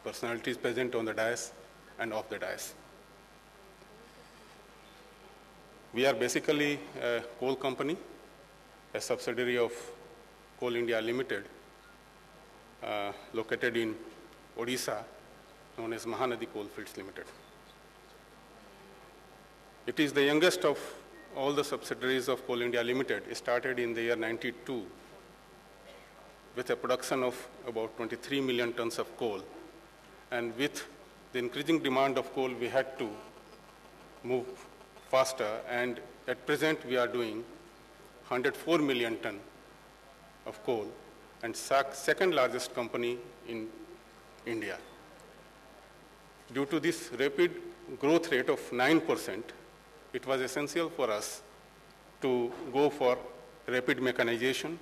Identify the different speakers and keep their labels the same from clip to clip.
Speaker 1: personalities present on the dais and off the dais. We are basically a coal company, a subsidiary of Coal India Limited, located in Odisha, known as Mahanadi Coalfields Limited. It is the youngest of all the subsidiaries of Coal India Limited. It started in the year 92 with a production of about 23 million tons of coal. And with the increasing demand of coal, we had to move faster. And at present, we are doing 104 million ton of coal, and second largest company in India. Due to this rapid growth rate of 9%, it was essential for us to go for rapid mechanization.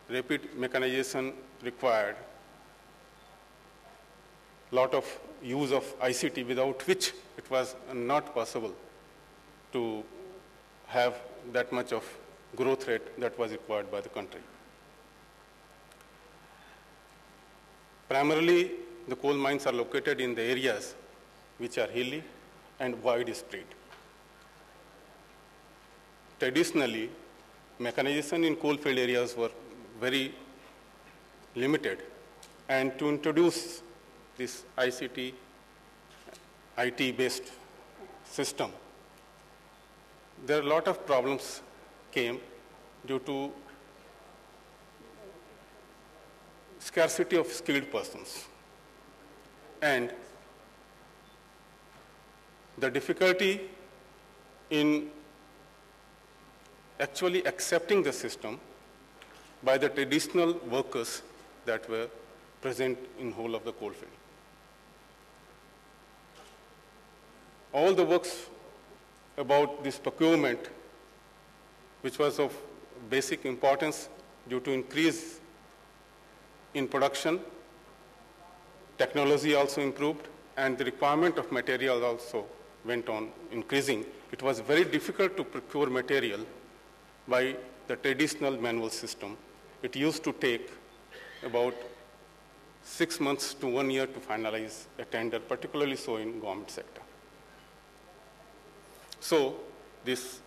Speaker 1: Rapid mechanization required a lot of use of ICT, without which it was not possible to have that much of growth rate that was required by the country. Primarily, the coal mines are located in the areas which are hilly and widespread. Traditionally, mechanization in coalfield areas were very limited, and to introduce this ICT, IT-based system, there are a lot of problems came due to scarcity of skilled persons and the difficulty in actually accepting the system by the traditional workers that were present in whole of the coalfield. All the works about this procurement, which was of basic importance due to increase in production, technology also improved, and the requirement of material also went on increasing. It was very difficult to procure material by the traditional manual system. It used to take about 6 months to 1 year to finalize a tender, particularly so in government sector. So this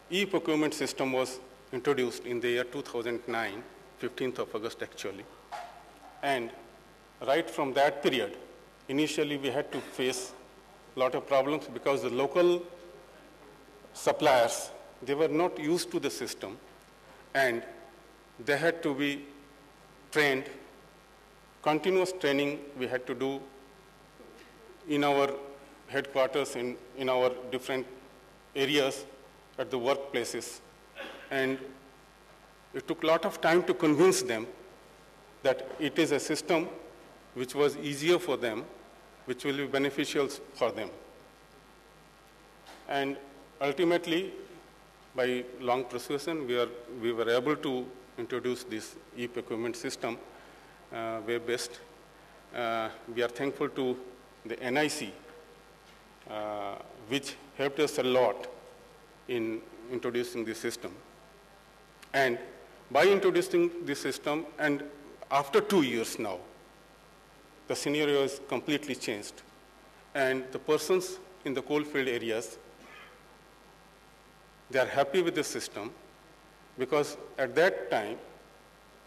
Speaker 1: e-procurement system was introduced in the year 2009, 15th of August actually. And right from that period, initially we had to face a lot of problems because the local suppliers, they were not used to the system, and they had to be trained. Continuous training we had to do in our headquarters, in our different areas at the workplaces. And it took a lot of time to convince them that it is a system which was easier for them, which will be beneficial for them. And ultimately, by long persuasion, we were able to introduce this e-procurement system, web-based. We are thankful to the NIC, which helped us a lot in introducing this system. And by introducing this system, and after 2 years now, the scenario is completely changed. And the persons in the coalfield areas, they are happy with the system, because at that time,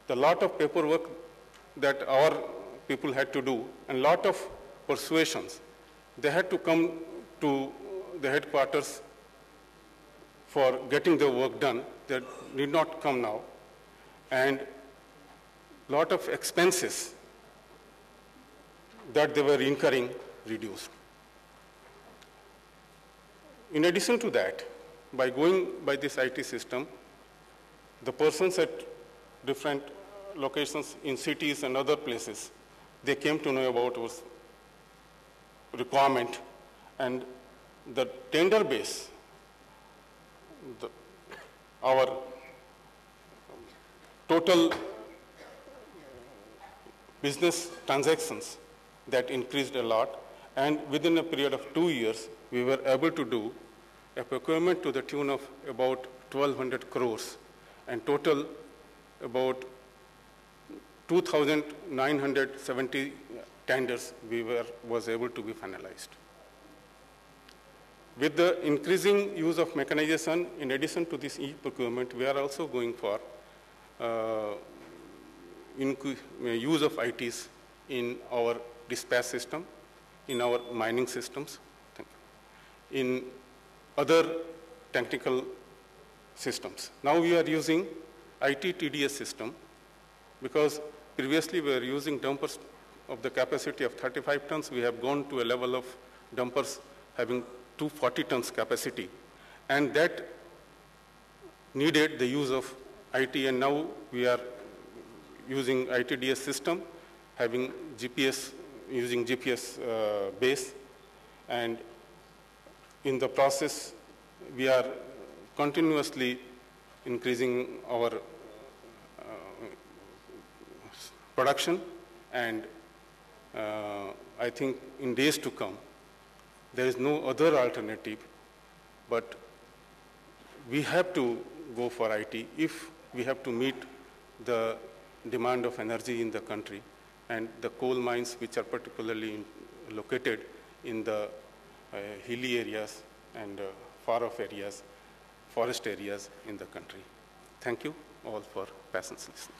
Speaker 1: the lot of paperwork that our people had to do and lot of persuasions, they had to come to the headquarters for getting the work done. They did not come now. And lot of expenses that they were incurring reduced. In addition to that, by going by this IT system, the persons at different locations in cities and other places, they came to know about our requirement, and the tender base, our total business transactions, that increased a lot, and within a period of 2 years, we were able to do a procurement to the tune of about 1,200 crores, and total about 2,970 tenders was able to be finalized. With the increasing use of mechanization, in addition to this e-procurement, we are also going for use of ITs in our dispatch system, in our mining systems, in other technical systems. Now we are using IT TDS system because previously we were using dumpers of the capacity of 35 tons. We have gone to a level of dumpers having 240 tons capacity, and that needed the use of IT, and now we are using ITDS system, having GPS, using GPS base, and in the process, we are continuously increasing our production, and I think in days to come, there is no other alternative, but we have to go for IT if we have to meet the demand of energy in the country, and the coal mines which are particularly located in the hilly areas and far-off areas, forest areas in the country. Thank you all for patiently listening.